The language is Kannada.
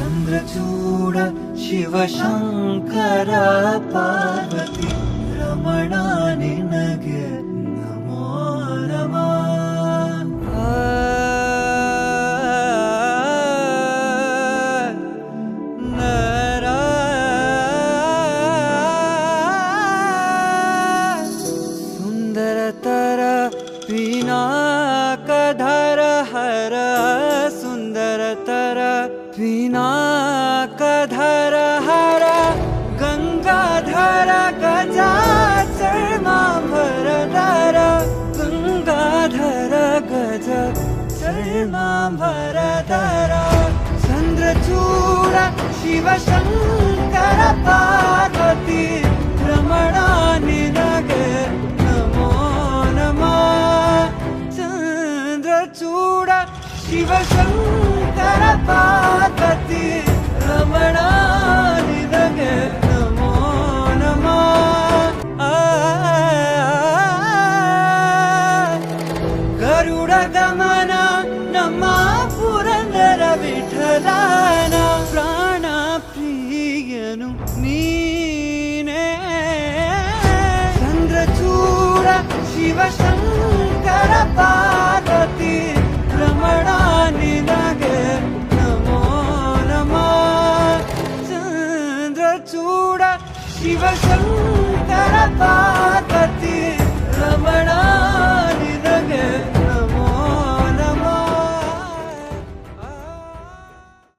ಚಂದ್ರಚೂಡ ಶಿವಶಂಕರ ಪಾರ್ವತಿ ರಮಣ ನಿನಗೆ ನಮೋ ನಮಃ. ಸುಂದರತರ ಪಿನಾಕಧರ ಹರ ಸುಂದರತರ ಪಿನಾಕಧರ ಹರ ಗಂಗಾಧರ ಗಜಾಚರ್ಮಾಂಬರಧರ ಗಂಗಾಧರ ಗಜ ಚರ್ಮಾಂಬರಧರ ಚಂದ್ರಚೂಡ ಶಿವಶಂಕರ ಪಾರ್ವತಿ ರಮಣ ನಿನಗೆ ನಮೋ ನಮಃ. ಚಂದ್ರಚೂಡ ಶಿವಶಂಕರ ಪಾರ್ವತಿ ರಮಣ ನಿನಗೆ ನಮೋ ನಮಃ. ಗರುಡ ಗಮನ ನಮ್ಮ ಪುರಂದರ ವಿಠಲನ ಪ್ರಾಣ ಪ್ರಿಯನು ನೀನೇ. ಚಂದ್ರಚೂಡ ಶಿವಶಂಕರ ಪಾರ್ವತಿ ರಮಣ ನಿನಗೆ ನಮೋ ನಮಃ. ಚಂದ್ರಚೂಡ ಶಿವಶಂಕರ ಪಾರ್ವತಿ ರಮಣ